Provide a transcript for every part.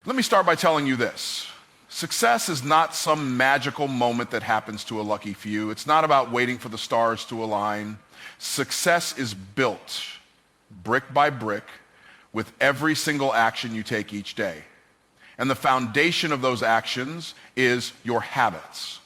Let me start by telling you this. Success is not some magical moment that happens to a lucky few. It's not about waiting for the stars to align. Success is built brick by brick with every single action you take each day. And the foundation of those actions is your habits.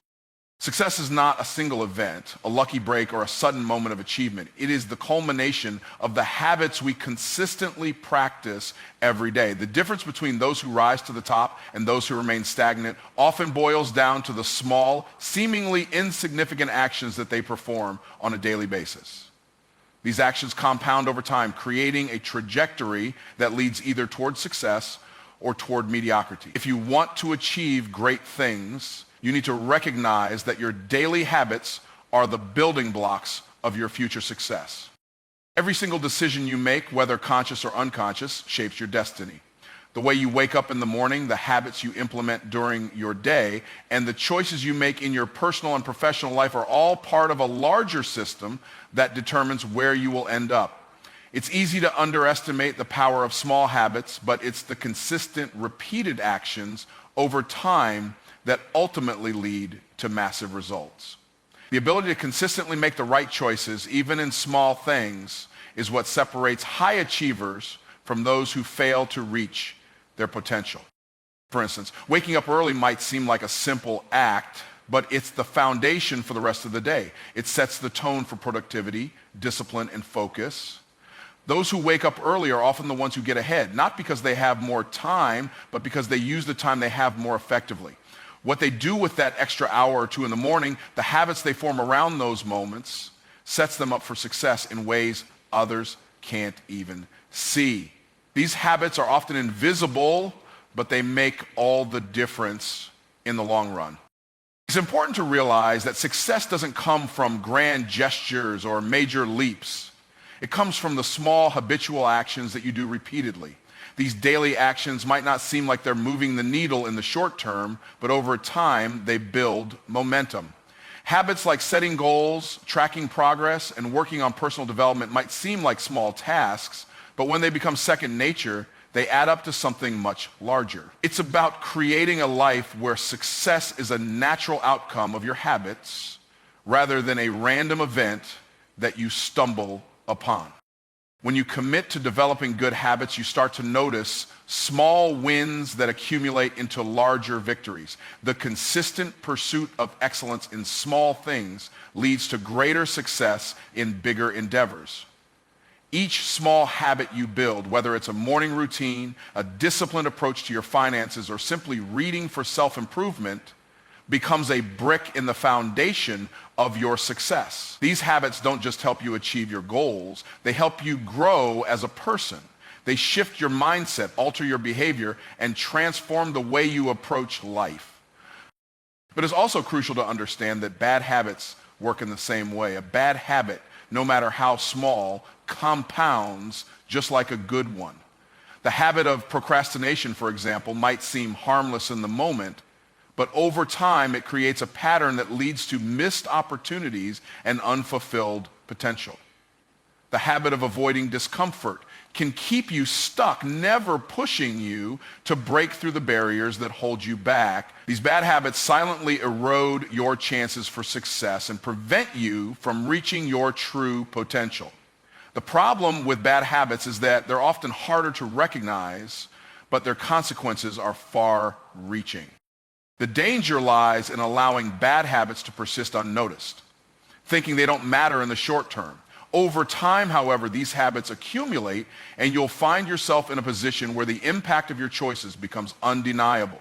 Success is not a single event, a lucky break, or a sudden moment of achievement. It is the culmination of the habits we consistently practice every day. The difference between those who rise to the top and those who remain stagnant often boils down to the small, seemingly insignificant actions that they perform on a daily basis. These actions compound over time, creating a trajectory that leads either toward success or toward mediocrity. If you want to achieve great things, you need to recognize that your daily habits are the building blocks of your future success. Every single decision you make, whether conscious or unconscious, shapes your destiny. The way you wake up in the morning, the habits you implement during your day, and the choices you make in your personal and professional life are all part of a larger system that determines where you will end up. It's easy to underestimate the power of small habits, but it's the consistent, repeated actions over time that ultimately lead to massive results. The ability to consistently make the right choices, even in small things, is what separates high achievers from those who fail to reach their potential. For instance, waking up early might seem like a simple act, but it's the foundation for the rest of the day. It sets the tone for productivity, discipline, and focus. Those who wake up early are often the ones who get ahead, not because they have more time, but because they use the time they have more effectively. What they do with that extra hour or two in the morning, the habits they form around those moments, sets them up for success in ways others can't even see. These habits are often invisible, but they make all the difference in the long run. It's important to realize that success doesn't come from grand gestures or major leaps. It comes from the small habitual actions that you do repeatedly. These daily actions might not seem like they're moving the needle in the short term, but over time, they build momentum. Habits like setting goals, tracking progress, and working on personal development might seem like small tasks, but when they become second nature, they add up to something much larger. It's about creating a life where success is a natural outcome of your habits rather than a random event that you stumble upon. When you commit to developing good habits, you start to notice small wins that accumulate into larger victories. The consistent pursuit of excellence in small things leads to greater success in bigger endeavors. Each small habit you build, whether it's a morning routine, a disciplined approach to your finances, or simply reading for self-improvement, becomes a brick in the foundation of your success. These habits don't just help you achieve your goals, they help you grow as a person. They shift your mindset, alter your behavior, and transform the way you approach life. But it's also crucial to understand that bad habits work in the same way. A bad habit, no matter how small, compounds just like a good one. The habit of procrastination, for example, might seem harmless in the moment, but over time, it creates a pattern that leads to missed opportunities and unfulfilled potential. The habit of avoiding discomfort can keep you stuck, never pushing you to break through the barriers that hold you back. These bad habits silently erode your chances for success and prevent you from reaching your true potential. The problem with bad habits is that they're often harder to recognize, but their consequences are far-reaching. The danger lies in allowing bad habits to persist unnoticed, thinking they don't matter in the short term. Over time, however, these habits accumulate, and you'll find yourself in a position where the impact of your choices becomes undeniable.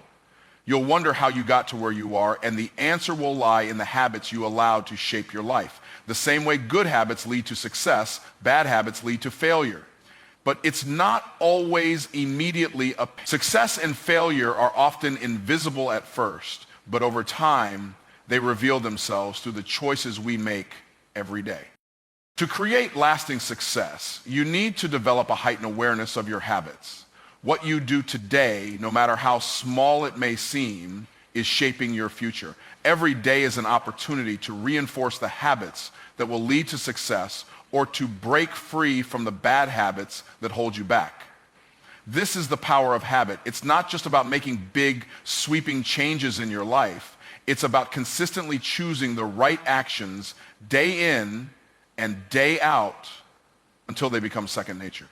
You'll wonder how you got to where you are, and the answer will lie in the habits you allowed to shape your life. The same way good habits lead to success, bad habits lead to failure. But it's not always immediately success and failure are often invisible at first, but over time, they reveal themselves through the choices we make every day. To create lasting success, you need to develop a heightened awareness of your habits. What you do today, no matter how small it may seem, is shaping your future. Every day is an opportunity to reinforce the habits that will lead to success or to break free from the bad habits that hold you back. This is the power of habit. It's not just about making big, sweeping changes in your life. It's about consistently choosing the right actions day in and day out until they become second nature.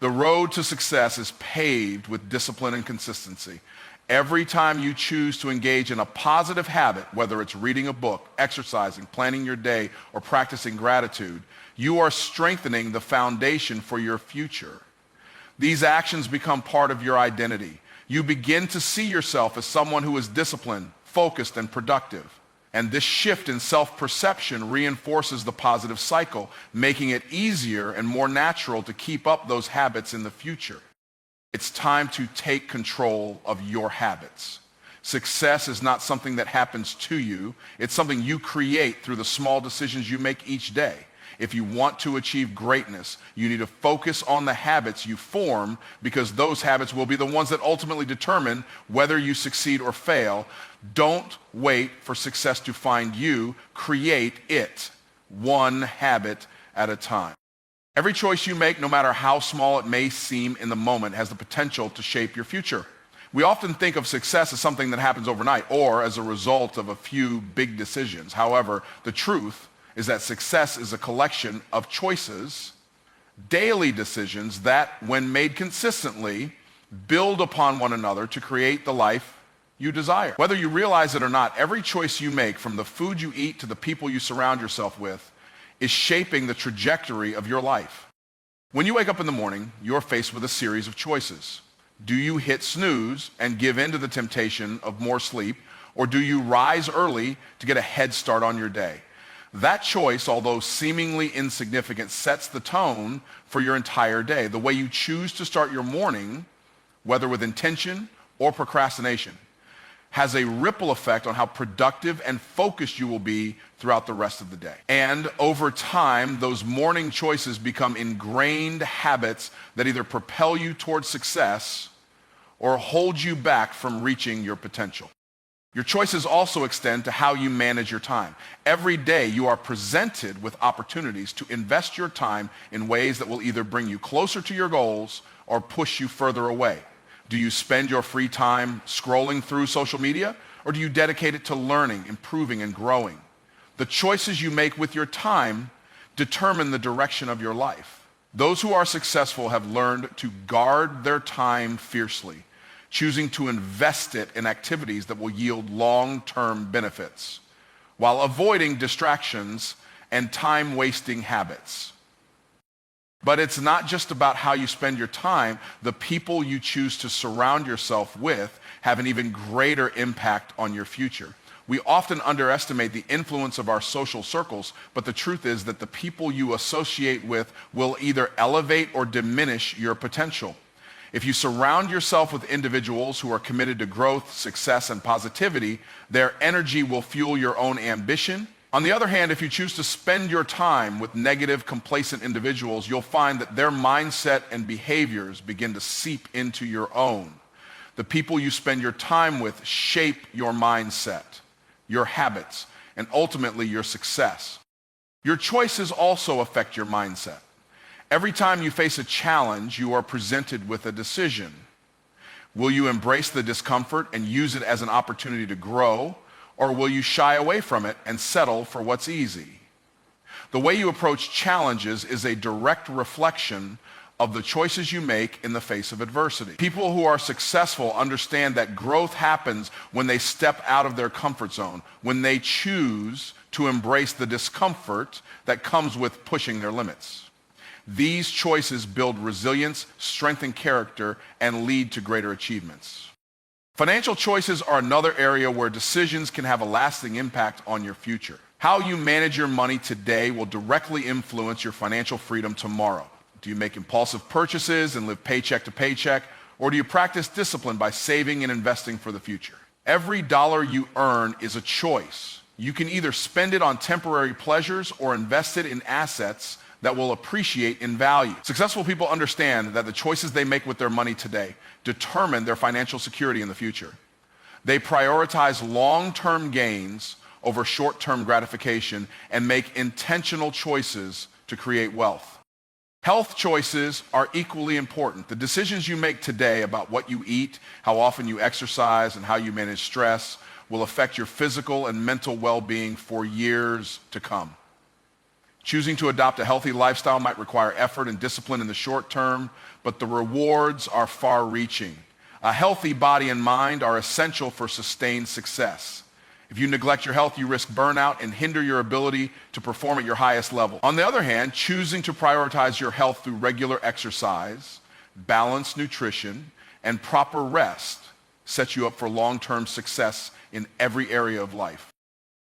The road to success is paved with discipline and consistency. Every time you choose to engage in a positive habit, whether it's reading a book, exercising, planning your day, or practicing gratitude, you are strengthening the foundation for your future. These actions become part of your identity. You begin to see yourself as someone who is disciplined, focused, and productive. And this shift in self-perception reinforces the positive cycle, making it easier and more natural to keep up those habits in the future. It's time to take control of your habits. Success is not something that happens to you. It's something you create through the small decisions you make each day. If you want to achieve greatness, you need to focus on the habits you form, because those habits will be the ones that ultimately determine whether you succeed or fail. Don't wait for success to find you. Create it, one habit at a time. Every choice you make, no matter how small it may seem in the moment, has the potential to shape your future. We often think of success as something that happens overnight or as a result of a few big decisions. However, the truth is that success is a collection of choices, daily decisions that, when made consistently, build upon one another to create the life you desire. Whether you realize it or not, every choice you make, from the food you eat to the people you surround yourself with, is shaping the trajectory of your life. When you wake up in the morning, you're faced with a series of choices. Do you hit snooze and give in to the temptation of more sleep, or do you rise early to get a head start on your day? That choice, although seemingly insignificant, sets the tone for your entire day. The way you choose to start your morning, whether with intention or procrastination, has a ripple effect on how productive and focused you will be throughout the rest of the day. And over time, those morning choices become ingrained habits that either propel you towards success or hold you back from reaching your potential. Your choices also extend to how you manage your time. Every day you are presented with opportunities to invest your time in ways that will either bring you closer to your goals or push you further away. Do you spend your free time scrolling through social media, or do you dedicate it to learning, improving, and growing? The choices you make with your time determine the direction of your life. Those who are successful have learned to guard their time fiercely, choosing to invest it in activities that will yield long-term benefits, while avoiding distractions and time-wasting habits. But it's not just about how you spend your time. The people you choose to surround yourself with have an even greater impact on your future. We often underestimate the influence of our social circles, but the truth is that the people you associate with will either elevate or diminish your potential. If you surround yourself with individuals who are committed to growth, success, and positivity, their energy will fuel your own ambition. On the other hand, if you choose to spend your time with negative, complacent individuals, you'll find that their mindset and behaviors begin to seep into your own. The people you spend your time with shape your mindset, your habits, and ultimately your success. Your choices also affect your mindset. Every time you face a challenge, you are presented with a decision. Will you embrace the discomfort and use it as an opportunity to grow, or will you shy away from it and settle for what's easy? The way you approach challenges is a direct reflection of the choices you make in the face of adversity. People who are successful understand that growth happens when they step out of their comfort zone, when they choose to embrace the discomfort that comes with pushing their limits. These choices build resilience, strengthen character, and lead to greater achievements. Financial choices are another area where decisions can have a lasting impact on your future. How you manage your money today will directly influence your financial freedom tomorrow. Do you make impulsive purchases and live paycheck to paycheck, or do you practice discipline by saving and investing for the future? Every dollar you earn is a choice. You can either spend it on temporary pleasures or invest it in assets that will appreciate in value. Successful people understand that the choices they make with their money today determine their financial security in the future. They prioritize long-term gains over short-term gratification and make intentional choices to create wealth. Health choices are equally important. The decisions you make today about what you eat, how often you exercise, and how you manage stress will affect your physical and mental well-being for years to come. Choosing to adopt a healthy lifestyle might require effort and discipline in the short term, but the rewards are far-reaching. A healthy body and mind are essential for sustained success. If you neglect your health, you risk burnout and hinder your ability to perform at your highest level. On the other hand, choosing to prioritize your health through regular exercise, balanced nutrition, and proper rest sets you up for long-term success in every area of life.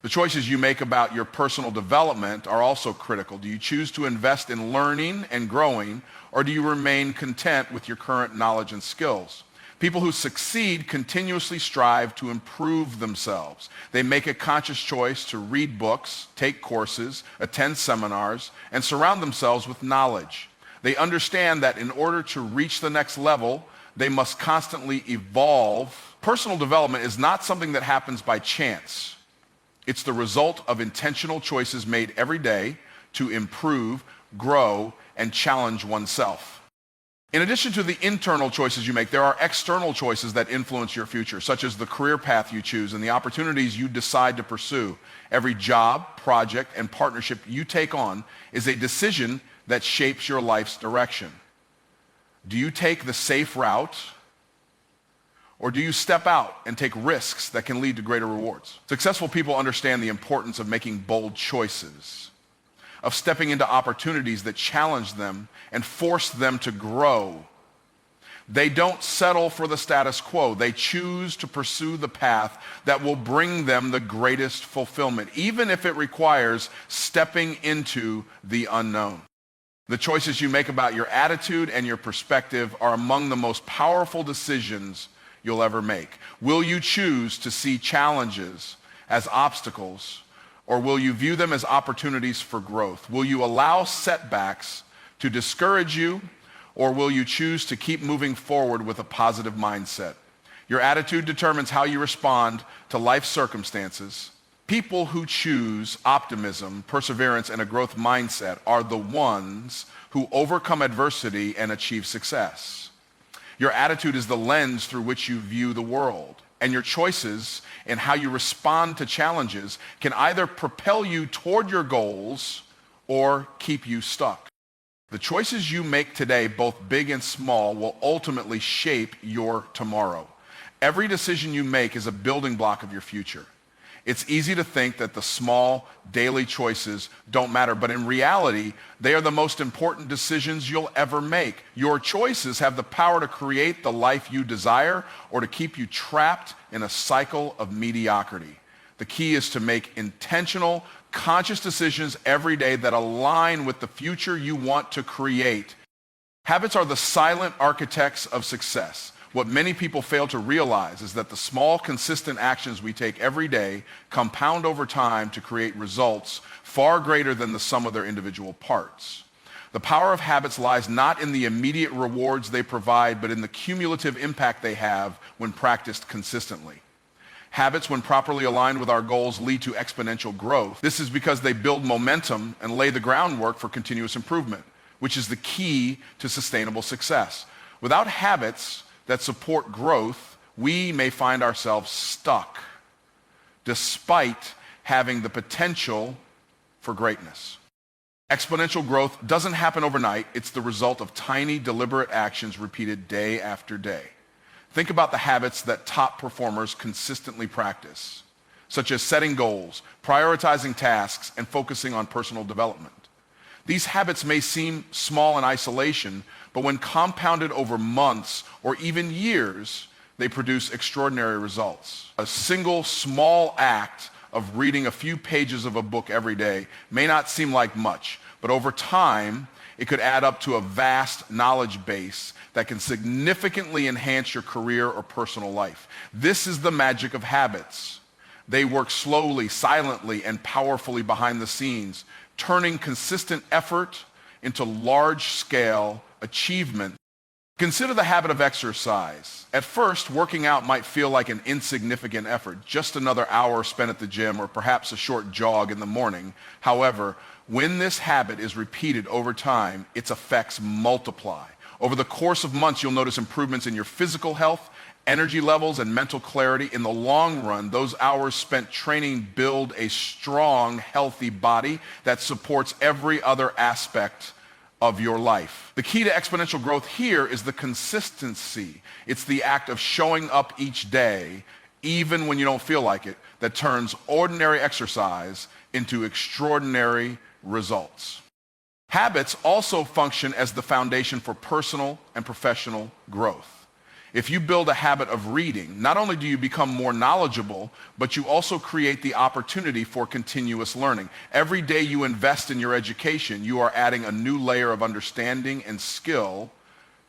The choices you make about your personal development are also critical. Do you choose to invest in learning and growing, or do you remain content with your current knowledge and skills? People who succeed continuously strive to improve themselves. They make a conscious choice to read books, take courses, attend seminars, and surround themselves with knowledge. They understand that in order to reach the next level, they must constantly evolve. Personal development is not something that happens by chance. It's the result of intentional choices made every day to improve, grow, and challenge oneself. In addition to the internal choices you make, there are external choices that influence your future, such as the career path you choose and the opportunities you decide to pursue. Every job, project, and partnership you take on is a decision that shapes your life's direction. Do you take the safe route, or do you step out and take risks that can lead to greater rewards? Successful people understand the importance of making bold choices, of stepping into opportunities that challenge them and force them to grow. They don't settle for the status quo. They choose to pursue the path that will bring them the greatest fulfillment, even if it requires stepping into the unknown. The choices you make about your attitude and your perspective are among the most powerful decisions you'll ever make. Will you choose to see challenges as obstacles, or will you view them as opportunities for growth? Will you allow setbacks to discourage you, or will you choose to keep moving forward with a positive mindset? Your attitude determines how you respond to life circumstances. People who choose optimism, perseverance, and a growth mindset are the ones who overcome adversity and achieve success. Your attitude is the lens through which you view the world, and your choices and how you respond to challenges can either propel you toward your goals or keep you stuck. The choices you make today, both big and small, will ultimately shape your tomorrow. Every decision you make is a building block of your future. It's easy to think that the small daily choices don't matter, but in reality, they are the most important decisions you'll ever make. Your choices have the power to create the life you desire or to keep you trapped in a cycle of mediocrity. The key is to make intentional, conscious decisions every day that align with the future you want to create. Habits are the silent architects of success. What many people fail to realize is that the small, consistent actions we take every day compound over time to create results far greater than the sum of their individual parts. The power of habits lies not in the immediate rewards they provide, but in the cumulative impact they have when practiced consistently. Habits, when properly aligned with our goals, lead to exponential growth. This is because they build momentum and lay the groundwork for continuous improvement, which is the key to sustainable success. Without habits that support growth, we may find ourselves stuck, despite having the potential for greatness. Exponential growth doesn't happen overnight. It's the result of tiny, deliberate actions repeated day after day. Think about the habits that top performers consistently practice, such as setting goals, prioritizing tasks, and focusing on personal development. These habits may seem small in isolation, but when compounded over months or even years, they produce extraordinary results. A single small act of reading a few pages of a book every day may not seem like much, but over time, it could add up to a vast knowledge base that can significantly enhance your career or personal life. This is the magic of habits. They work slowly, silently, and powerfully behind the scenes, turning consistent effort into large-scale achievement. Consider the habit of exercise. At first, working out might feel like an insignificant effort, just another hour spent at the gym or perhaps a short jog in the morning. However, when this habit is repeated over time, its effects multiply. Over the course of months, you'll notice improvements in your physical health, energy levels, and mental clarity. In the long run, those hours spent training build a strong, healthy body that supports every other aspect of your life. The key to exponential growth here is the consistency. It's the act of showing up each day, even when you don't feel like it, that turns ordinary exercise into extraordinary results. Habits also function as the foundation for personal and professional growth. If you build a habit of reading, not only do you become more knowledgeable, but you also create the opportunity for continuous learning. Every day you invest in your education, you are adding a new layer of understanding and skill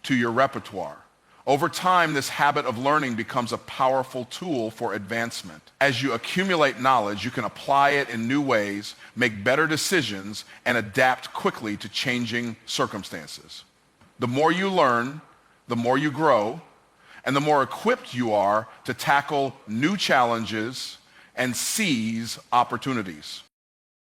to your repertoire. Over time, this habit of learning becomes a powerful tool for advancement. As you accumulate knowledge, you can apply it in new ways, make better decisions, and adapt quickly to changing circumstances. The more you learn, the more you grow, and the more equipped you are to tackle new challenges and seize opportunities.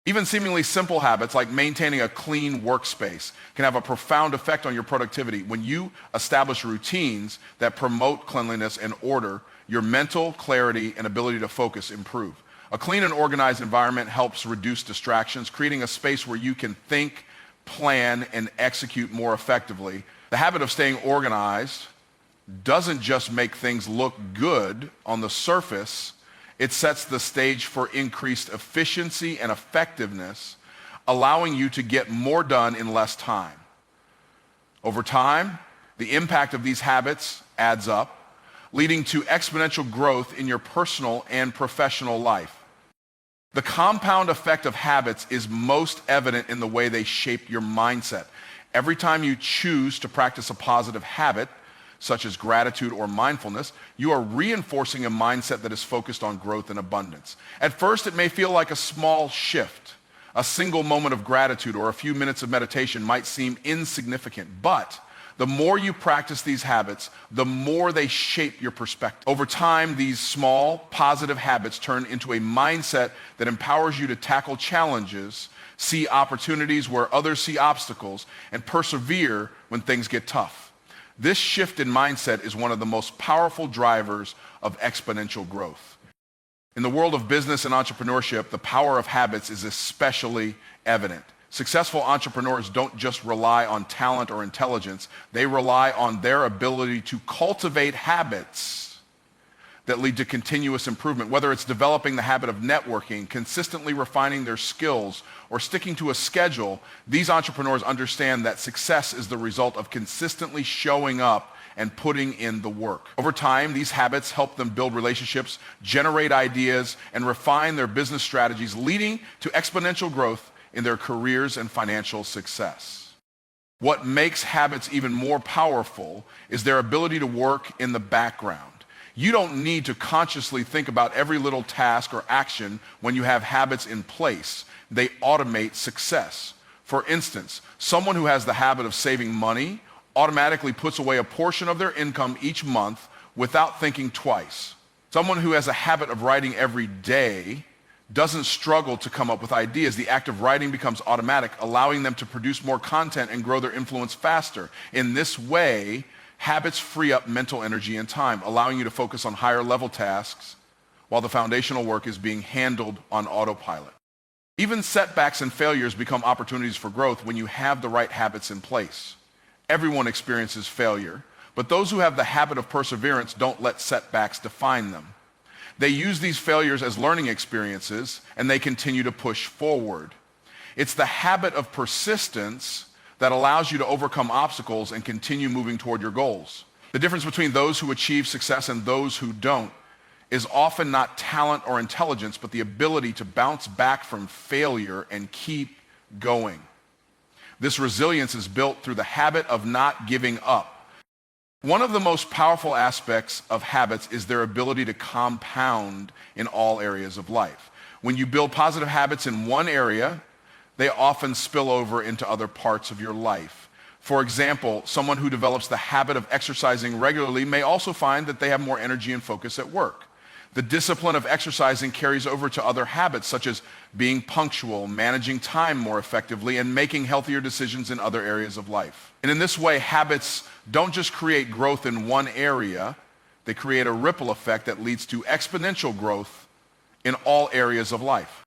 Even seemingly simple habits like maintaining a clean workspace can have a profound effect on your productivity. When you establish routines that promote cleanliness and order, your mental clarity and ability to focus improve. A clean and organized environment helps reduce distractions, creating a space where you can think, plan, and execute more effectively. The habit of staying organized doesn't just make things look good on the surface, it sets the stage for increased efficiency and effectiveness, allowing you to get more done in less time. Over time, the impact of these habits adds up, leading to exponential growth in your personal and professional life. The compound effect of habits is most evident in the way they shape your mindset. Every time you choose to practice a positive habit, such as gratitude or mindfulness, you are reinforcing a mindset that is focused on growth and abundance. At first, it may feel like a small shift. A single moment of gratitude or a few minutes of meditation might seem insignificant, but the more you practice these habits, the more they shape your perspective. Over time, these small, positive habits turn into a mindset that empowers you to tackle challenges, see opportunities where others see obstacles, and persevere when things get tough. This shift in mindset is one of the most powerful drivers of exponential growth. In the world of business and entrepreneurship, the power of habits is especially evident. Successful entrepreneurs don't just rely on talent or intelligence, they rely on their ability to cultivate habits that lead to continuous improvement. Whether it's developing the habit of networking, consistently refining their skills, or sticking to a schedule, these entrepreneurs understand that success is the result of consistently showing up and putting in the work. Over time, these habits help them build relationships, generate ideas, and refine their business strategies, leading to exponential growth in their careers and financial success. What makes habits even more powerful is their ability to work in the background. You don't need to consciously think about every little task or action when you have habits in place. They automate success. For instance, someone who has the habit of saving money automatically puts away a portion of their income each month without thinking twice. Someone who has a habit of writing every day doesn't struggle to come up with ideas. The act of writing becomes automatic, allowing them to produce more content and grow their influence faster. In this way, habits free up mental energy and time, allowing you to focus on higher level tasks while the foundational work is being handled on autopilot. Even setbacks and failures become opportunities for growth when you have the right habits in place. Everyone experiences failure, but those who have the habit of perseverance don't let setbacks define them. They use these failures as learning experiences, and they continue to push forward. It's the habit of persistence that allows you to overcome obstacles and continue moving toward your goals. The difference between those who achieve success and those who don't is often not talent or intelligence, but the ability to bounce back from failure and keep going. This resilience is built through the habit of not giving up. One of the most powerful aspects of habits is their ability to compound in all areas of life. When you build positive habits in one area, they often spill over into other parts of your life. For example, someone who develops the habit of exercising regularly may also find that they have more energy and focus at work. The discipline of exercising carries over to other habits, such as being punctual, managing time more effectively, and making healthier decisions in other areas of life. And in this way, habits don't just create growth in one area, they create a ripple effect that leads to exponential growth in all areas of life.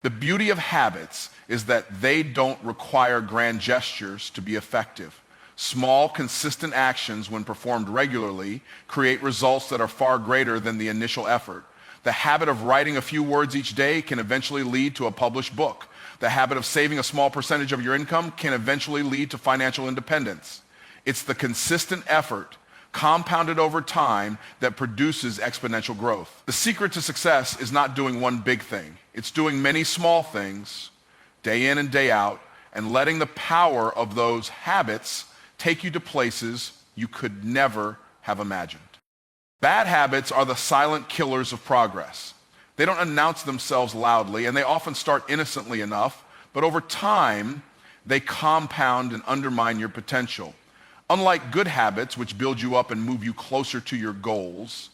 The beauty of habits is that they don't require grand gestures to be effective. Small, consistent actions, when performed regularly, create results that are far greater than the initial effort. The habit of writing a few words each day can eventually lead to a published book. The habit of saving a small percentage of your income can eventually lead to financial independence. It's the consistent effort, compounded over time, that produces exponential growth. The secret to success is not doing one big thing. It's doing many small things, day in and day out, and letting the power of those habits take you to places you could never have imagined. Bad habits are the silent killers of progress. They don't announce themselves loudly, and they often start innocently enough, but over time, they compound and undermine your potential. Unlike good habits, which build you up and move you closer to your goals,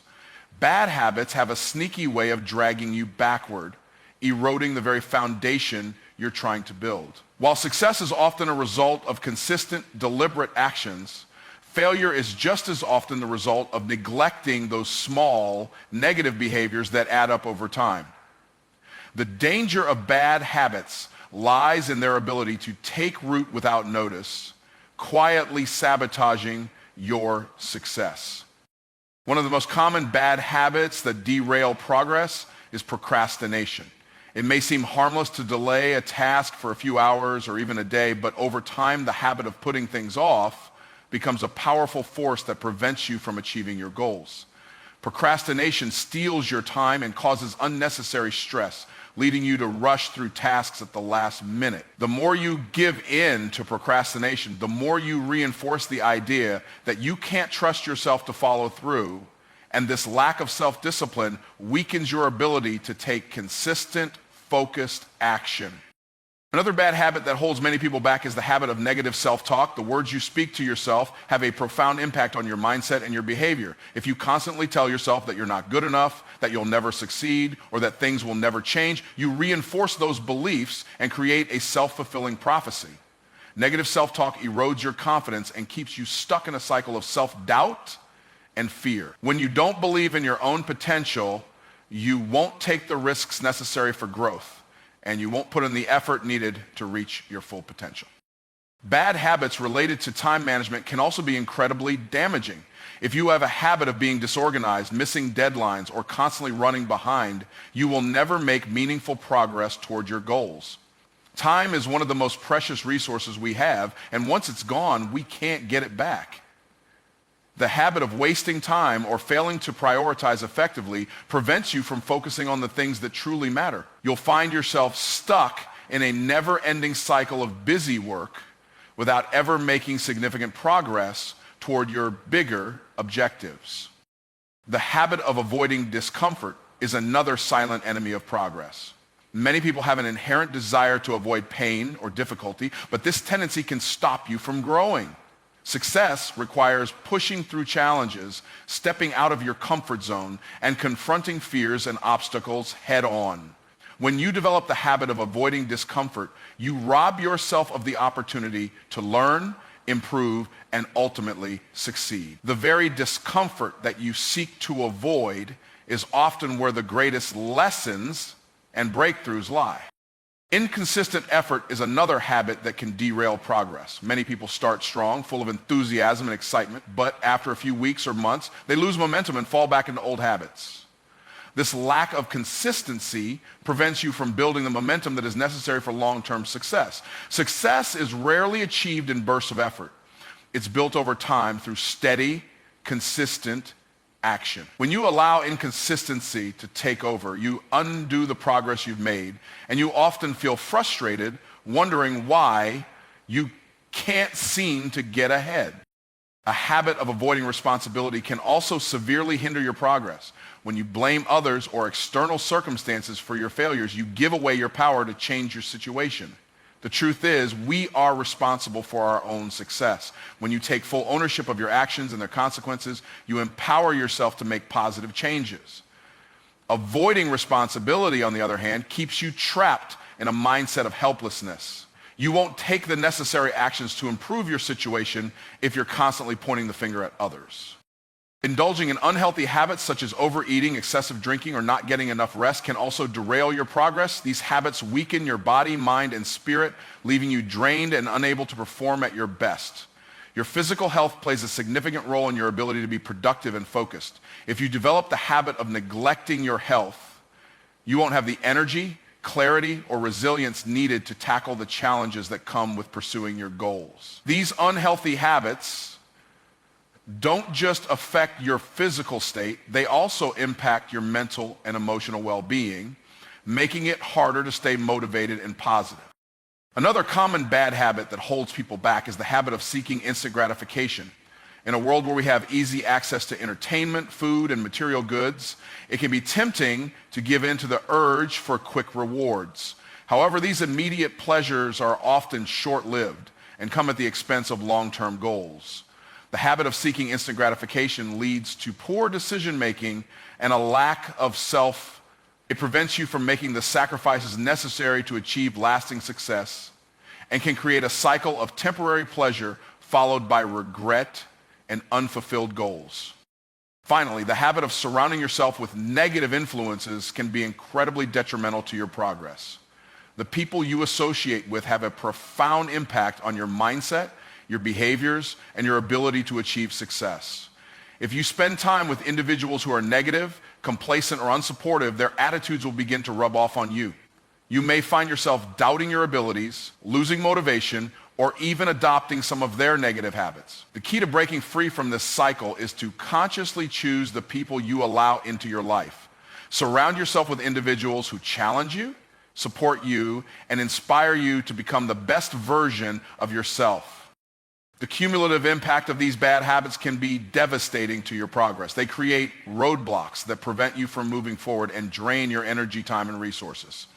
bad habits have a sneaky way of dragging you backward, eroding the very foundation you're trying to build. While success is often a result of consistent, deliberate actions, failure is just as often the result of neglecting those small, negative behaviors that add up over time. The danger of bad habits lies in their ability to take root without notice, quietly sabotaging your success. One of the most common bad habits that derail progress is procrastination. It may seem harmless to delay a task for a few hours or even a day, but over time, the habit of putting things off becomes a powerful force that prevents you from achieving your goals. Procrastination steals your time and causes unnecessary stress, leading you to rush through tasks at the last minute. The more you give in to procrastination, the more you reinforce the idea that you can't trust yourself to follow through, and this lack of self-discipline weakens your ability to take consistent, focused action. Another bad habit that holds many people back is the habit of negative self-talk. The words you speak to yourself have a profound impact on your mindset and your behavior. If you constantly tell yourself that you're not good enough, that you'll never succeed, or that things will never change, you reinforce those beliefs and create a self-fulfilling prophecy. Negative self-talk erodes your confidence and keeps you stuck in a cycle of self-doubt and fear. When you don't believe in your own potential, you won't take the risks necessary for growth, and you won't put in the effort needed to reach your full potential. Bad habits related to time management can also be incredibly damaging. If you have a habit of being disorganized, missing deadlines, or constantly running behind, you will never make meaningful progress toward your goals. Time is one of the most precious resources we have, and once it's gone, we can't get it back. The habit of wasting time or failing to prioritize effectively prevents you from focusing on the things that truly matter. You'll find yourself stuck in a never-ending cycle of busy work without ever making significant progress toward your bigger objectives. The habit of avoiding discomfort is another silent enemy of progress. Many people have an inherent desire to avoid pain or difficulty, but this tendency can stop you from growing. Success requires pushing through challenges, stepping out of your comfort zone, and confronting fears and obstacles head on. When you develop the habit of avoiding discomfort, you rob yourself of the opportunity to learn, improve, and ultimately succeed. The very discomfort that you seek to avoid is often where the greatest lessons and breakthroughs lie. Inconsistent effort is another habit that can derail progress. Many people start strong, full of enthusiasm and excitement, but after a few weeks or months, they lose momentum and fall back into old habits. This lack of consistency prevents you from building the momentum that is necessary for long-term success. Success is rarely achieved in bursts of effort. It's built over time through steady, consistent action. When you allow inconsistency to take over, you undo the progress you've made, and you often feel frustrated, wondering why you can't seem to get ahead. A habit of avoiding responsibility can also severely hinder your progress. When you blame others or external circumstances for your failures, you give away your power to change your situation. The truth is, we are responsible for our own success. When you take full ownership of your actions and their consequences, you empower yourself to make positive changes. Avoiding responsibility, on the other hand, keeps you trapped in a mindset of helplessness. You won't take the necessary actions to improve your situation if you're constantly pointing the finger at others. Indulging in unhealthy habits such as overeating, excessive drinking, or not getting enough rest can also derail your progress. These habits weaken your body, mind, and spirit, leaving you drained and unable to perform at your best. Your physical health plays a significant role in your ability to be productive and focused. If you develop the habit of neglecting your health, you won't have the energy, clarity, or resilience needed to tackle the challenges that come with pursuing your goals. These unhealthy habits don't just affect your physical state, they also impact your mental and emotional well-being, making it harder to stay motivated and positive. Another common bad habit that holds people back is the habit of seeking instant gratification. In a world where we have easy access to entertainment, food, and material goods, it can be tempting to give in to the urge for quick rewards. However, these immediate pleasures are often short-lived and come at the expense of long-term goals. The habit of seeking instant gratification leads to poor decision-making and a lack of self. It prevents you from making the sacrifices necessary to achieve lasting success and can create a cycle of temporary pleasure followed by regret and unfulfilled goals. Finally, the habit of surrounding yourself with negative influences can be incredibly detrimental to your progress. The people you associate with have a profound impact on your mindset, your behaviors, and your ability to achieve success. If you spend time with individuals who are negative, complacent, or unsupportive, their attitudes will begin to rub off on you. You may find yourself doubting your abilities, losing motivation, or even adopting some of their negative habits. The key to breaking free from this cycle is to consciously choose the people you allow into your life. Surround yourself with individuals who challenge you, support you, and inspire you to become the best version of yourself. The cumulative impact of these bad habits can be devastating to your progress. They create roadblocks that prevent you from moving forward and drain your energy, time, and resources.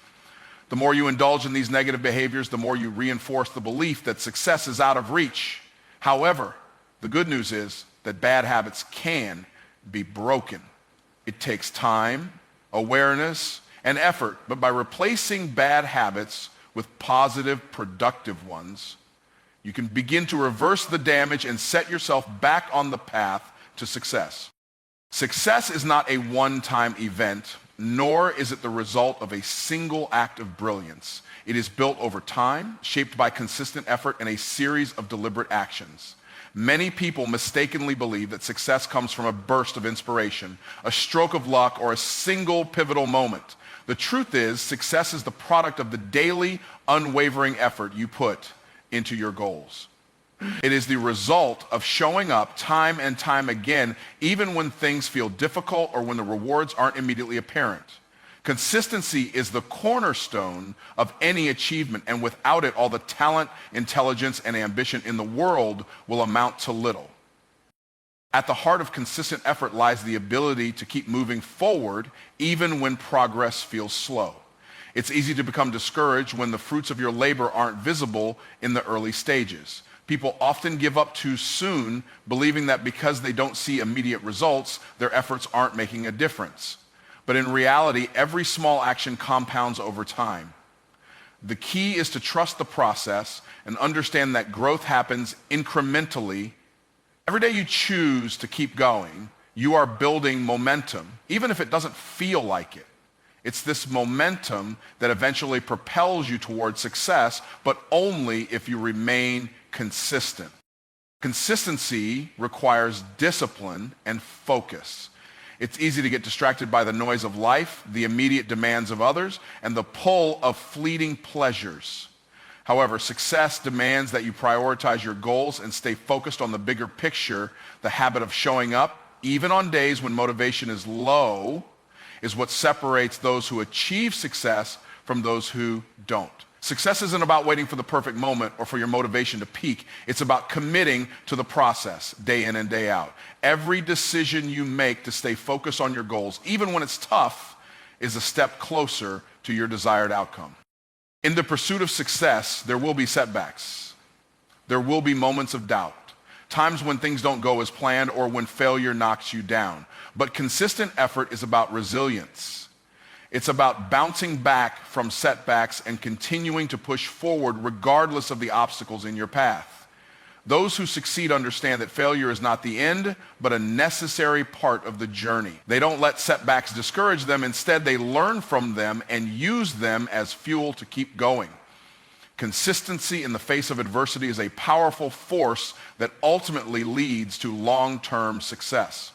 The more you indulge in these negative behaviors, the more you reinforce the belief that success is out of reach. However, the good news is that bad habits can be broken. It takes time, awareness, and effort, but by replacing bad habits with positive, productive ones, you can begin to reverse the damage and set yourself back on the path to success. Success is not a one-time event, nor is it the result of a single act of brilliance. It is built over time, shaped by consistent effort and a series of deliberate actions. Many people mistakenly believe that success comes from a burst of inspiration, a stroke of luck, or a single pivotal moment. The truth is, success is the product of the daily, unwavering effort you put into your goals. It is the result of showing up time and time again, even when things feel difficult or when the rewards aren't immediately apparent. Consistency is the cornerstone of any achievement, and without it, all the talent, intelligence, and ambition in the world will amount to little. At the heart of consistent effort lies the ability to keep moving forward even when progress feels slow. It's easy to become discouraged when the fruits of your labor aren't visible in the early stages. People often give up too soon, believing that because they don't see immediate results, their efforts aren't making a difference. But in reality, every small action compounds over time. The key is to trust the process and understand that growth happens incrementally. Every day you choose to keep going, you are building momentum, even if it doesn't feel like it. It's this momentum that eventually propels you towards success, but only if you remain consistent. Consistency requires discipline and focus. It's easy to get distracted by the noise of life, the immediate demands of others, and the pull of fleeting pleasures. However, success demands that you prioritize your goals and stay focused on the bigger picture. The habit of showing up, even on days when motivation is low, is what separates those who achieve success from those who don't. Success isn't about waiting for the perfect moment or for your motivation to peak. It's about committing to the process day in and day out. Every decision you make to stay focused on your goals, even when it's tough, is a step closer to your desired outcome. In the pursuit of success, there will be setbacks. There will be moments of doubt, times when things don't go as planned or when failure knocks you down. But consistent effort is about resilience. It's about bouncing back from setbacks and continuing to push forward regardless of the obstacles in your path. Those who succeed understand that failure is not the end, but a necessary part of the journey. They don't let setbacks discourage them. Instead, they learn from them and use them as fuel to keep going. Consistency in the face of adversity is a powerful force that ultimately leads to long-term success.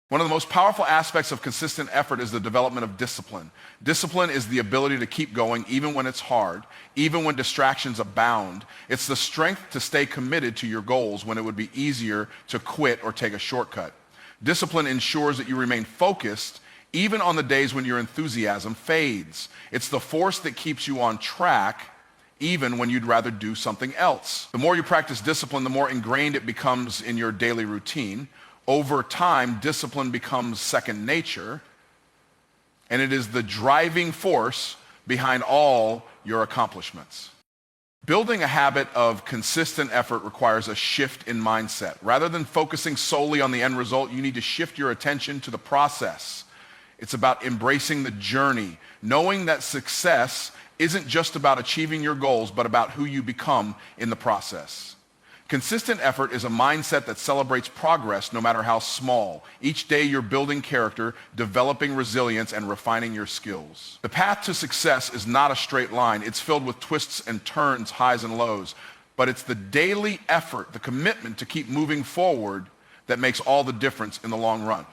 One of the most powerful aspects of consistent effort is the development of discipline. Discipline is the ability to keep going even when it's hard, even when distractions abound. It's the strength to stay committed to your goals when it would be easier to quit or take a shortcut. Discipline ensures that you remain focused even on the days when your enthusiasm fades. It's the force that keeps you on track even when you'd rather do something else. The more you practice discipline, the more ingrained it becomes in your daily routine. Over time, discipline becomes second nature, and it is the driving force behind all your accomplishments. Building a habit of consistent effort requires a shift in mindset. Rather than focusing solely on the end result, you need to shift your attention to the process. It's about embracing the journey, knowing that success isn't just about achieving your goals, but about who you become in the process. Consistent effort is a mindset that celebrates progress no matter how small. Each day you're building character, developing resilience, and refining your skills. The path to success is not a straight line. It's filled with twists and turns, highs and lows. But it's the daily effort, the commitment to keep moving forward that makes all the difference in the long run.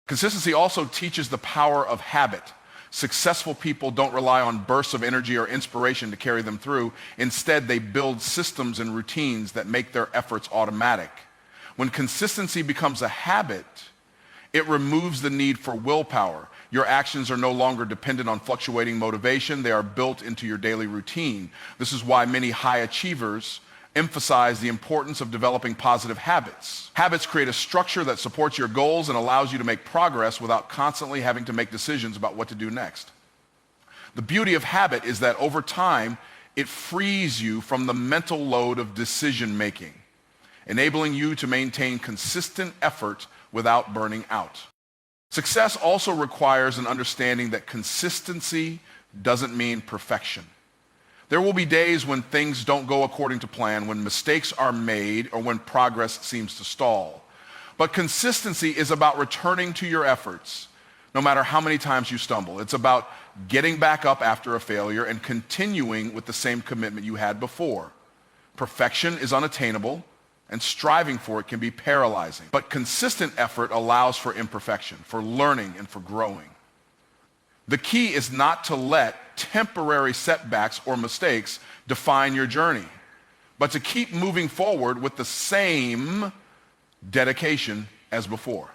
Consistency also teaches the power of habit. Successful people don't rely on bursts of energy or inspiration to carry them through. Instead, they build systems and routines that make their efforts automatic. When consistency becomes a habit, it removes the need for willpower. Your actions are no longer dependent on fluctuating motivation. They are built into your daily routine. This is why many high achievers emphasize the importance of developing positive habits. Habits create a structure that supports your goals and allows you to make progress without constantly having to make decisions about what to do next. The beauty of habit is that over time, it frees you from the mental load of decision making, enabling you to maintain consistent effort without burning out. Success also requires an understanding that consistency doesn't mean perfection. There will be days when things don't go according to plan, when mistakes are made, or when progress seems to stall. But consistency is about returning to your efforts, no matter how many times you stumble. It's about getting back up after a failure and continuing with the same commitment you had before. Perfection is unattainable, and striving for it can be paralyzing. But consistent effort allows for imperfection, for learning, and for growing. The key is not to let temporary setbacks or mistakes define your journey, but to keep moving forward with the same dedication as before.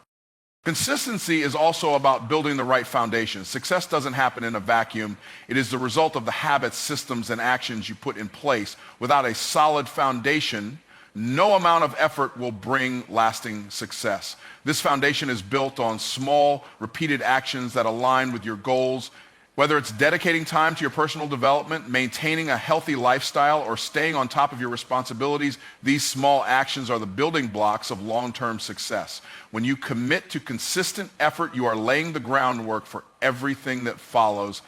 Consistency is also about building the right foundation. Success doesn't happen in a vacuum. It is the result of the habits, systems, and actions you put in place. Without a solid foundation, no amount of effort will bring lasting success. This foundation is built on small, repeated actions that align with your goals. Whether it's dedicating time to your personal development, maintaining a healthy lifestyle, or staying on top of your responsibilities, these small actions are the building blocks of long-term success. When you commit to consistent effort, you are laying the groundwork for everything that follows.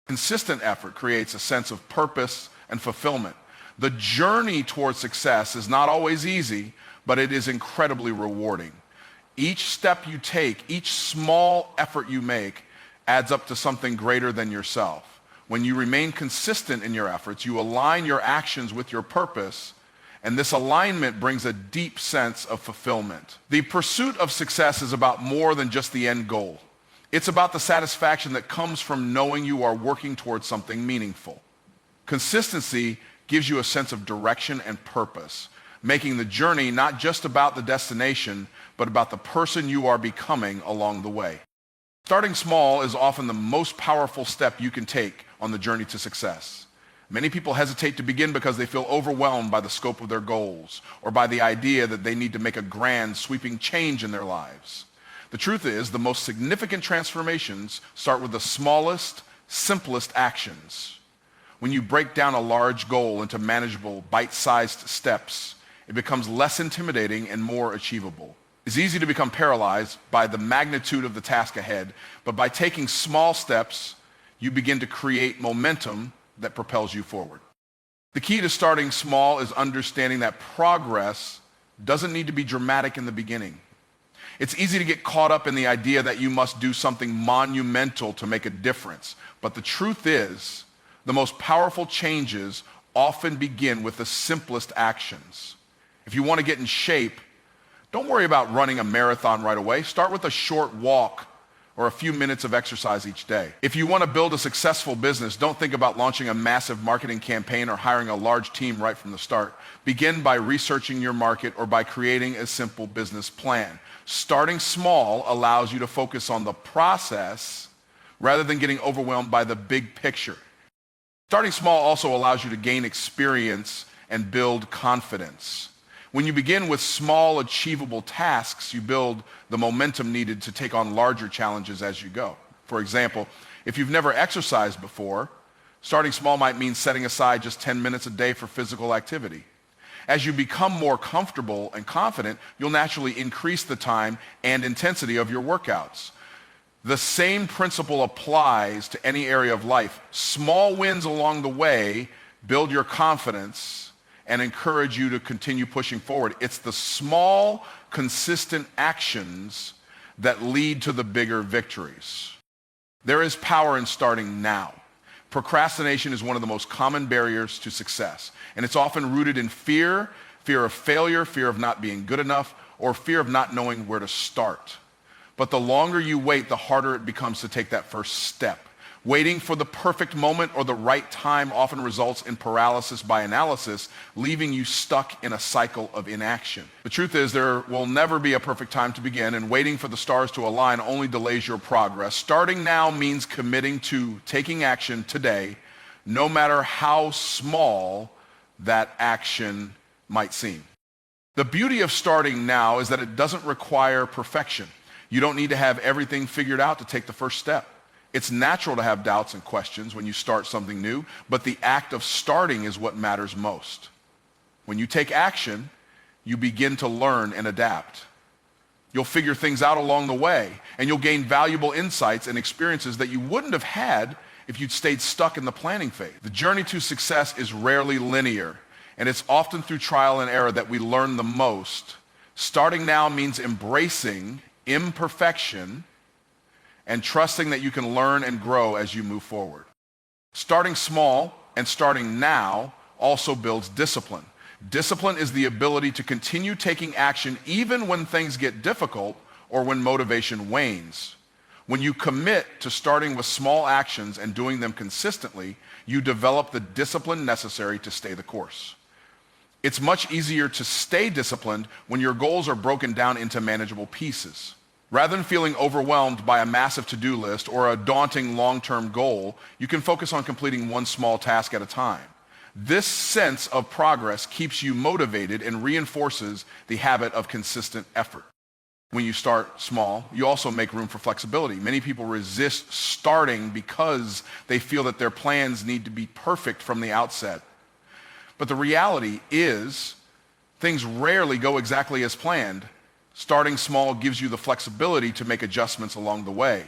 Consistent effort creates a sense of purpose and fulfillment. The journey towards success is not always easy, but it is incredibly rewarding. Each step you take, each small effort you make, adds up to something greater than yourself. When you remain consistent in your efforts, you align your actions with your purpose, and this alignment brings a deep sense of fulfillment. The pursuit of success is about more than just the end goal. It's about the satisfaction that comes from knowing you are working towards something meaningful. Consistency gives you a sense of direction and purpose, making the journey not just about the destination, but about the person you are becoming along the way. Starting small is often the most powerful step you can take on the journey to success. Many people hesitate to begin because they feel overwhelmed by the scope of their goals or by the idea that they need to make a grand, sweeping change in their lives. The truth is, the most significant transformations start with the smallest, simplest actions. When you break down a large goal into manageable, bite-sized steps, it becomes less intimidating and more achievable. It's easy to become paralyzed by the magnitude of the task ahead, but by taking small steps, you begin to create momentum that propels you forward. The key to starting small is understanding that progress doesn't need to be dramatic in the beginning. It's easy to get caught up in the idea that you must do something monumental to make a difference. But the truth is, the most powerful changes often begin with the simplest actions. If you want to get in shape, don't worry about running a marathon right away. Start with a short walk or a few minutes of exercise each day. If you want to build a successful business, don't think about launching a massive marketing campaign or hiring a large team right from the start. Begin by researching your market or by creating a simple business plan. Starting small allows you to focus on the process rather than getting overwhelmed by the big picture. Starting small also allows you to gain experience and build confidence. When you begin with small, achievable tasks, you build the momentum needed to take on larger challenges as you go. For example, if you've never exercised before, starting small might mean setting aside just 10 minutes a day for physical activity. As you become more comfortable and confident, you'll naturally increase the time and intensity of your workouts. The same principle applies to any area of life. Small wins along the way build your confidence and encourage you to continue pushing forward. It's the small, consistent actions that lead to the bigger victories. There is power in starting now. Procrastination is one of the most common barriers to success, and it's often rooted in fear of failure, fear of not being good enough, or fear of not knowing where to start. But the longer you wait, the harder it becomes to take that first step. Waiting for the perfect moment or the right time often results in paralysis by analysis, leaving you stuck in a cycle of inaction. The truth is, there will never be a perfect time to begin, and waiting for the stars to align only delays your progress. Starting now means committing to taking action today, no matter how small that action might seem. The beauty of starting now is that it doesn't require perfection. You don't need to have everything figured out to take the first step. It's natural to have doubts and questions when you start something new, but the act of starting is what matters most. When you take action, you begin to learn and adapt. You'll figure things out along the way, and you'll gain valuable insights and experiences that you wouldn't have had if you'd stayed stuck in the planning phase. The journey to success is rarely linear, and it's often through trial and error that we learn the most. Starting now means embracing imperfection and trusting that you can learn and grow as you move forward. Starting small and starting now also builds discipline. Discipline is the ability to continue taking action even when things get difficult or when motivation wanes. When you commit to starting with small actions and doing them consistently, you develop the discipline necessary to stay the course. It's much easier to stay disciplined when your goals are broken down into manageable pieces. Rather than feeling overwhelmed by a massive to-do list or a daunting long-term goal, you can focus on completing one small task at a time. This sense of progress keeps you motivated and reinforces the habit of consistent effort. When you start small, you also make room for flexibility. Many people resist starting because they feel that their plans need to be perfect from the outset. But the reality is, things rarely go exactly as planned. Starting small gives you the flexibility to make adjustments along the way.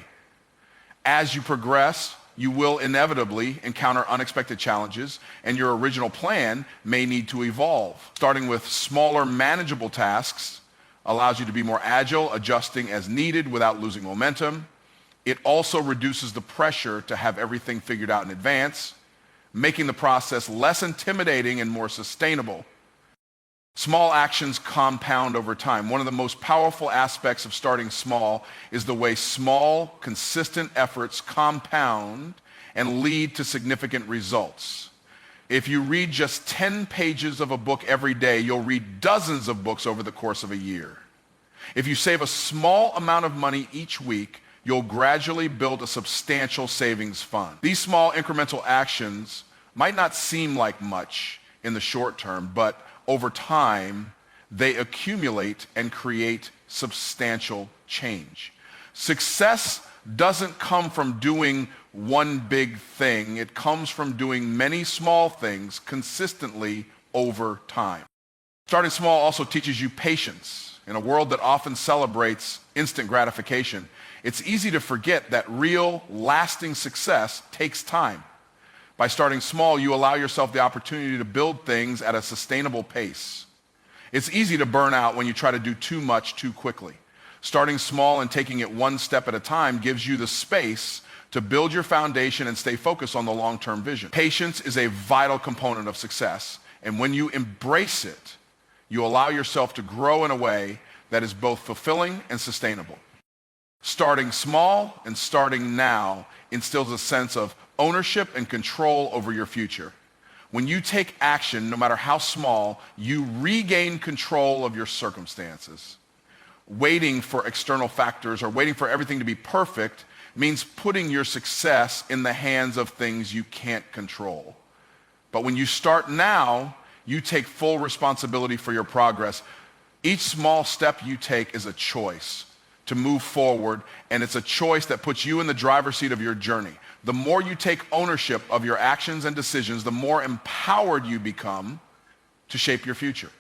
As you progress, you will inevitably encounter unexpected challenges, and your original plan may need to evolve. Starting with smaller, manageable tasks allows you to be more agile, adjusting as needed without losing momentum. It also reduces the pressure to have everything figured out in advance, making the process less intimidating and more sustainable. Small actions compound over time. One of the most powerful aspects of starting small is the way small, consistent efforts compound and lead to significant results. If you read just 10 pages of a book every day, you'll read dozens of books over the course of a year. If you save a small amount of money each week, you'll gradually build a substantial savings fund. These small incremental actions might not seem like much in the short term, but over time, they accumulate and create substantial change. Success doesn't come from doing one big thing. It comes from doing many small things consistently over time. Starting small also teaches you patience. In a world that often celebrates instant gratification, it's easy to forget that real, lasting success takes time. By starting small, you allow yourself the opportunity to build things at a sustainable pace. It's easy to burn out when you try to do too much too quickly. Starting small and taking it one step at a time gives you the space to build your foundation and stay focused on the long-term vision. Patience is a vital component of success, and when you embrace it, you allow yourself to grow in a way that is both fulfilling and sustainable. Starting small and starting now instills a sense of ownership and control over your future. When you take action, no matter how small, you regain control of your circumstances. Waiting for external factors or waiting for everything to be perfect means putting your success in the hands of things you can't control. But when you start now, you take full responsibility for your progress. Each small step you take is a choice to move forward, and it's a choice that puts you in the driver's seat of your journey. The more you take ownership of your actions and decisions, the more empowered you become to shape your future.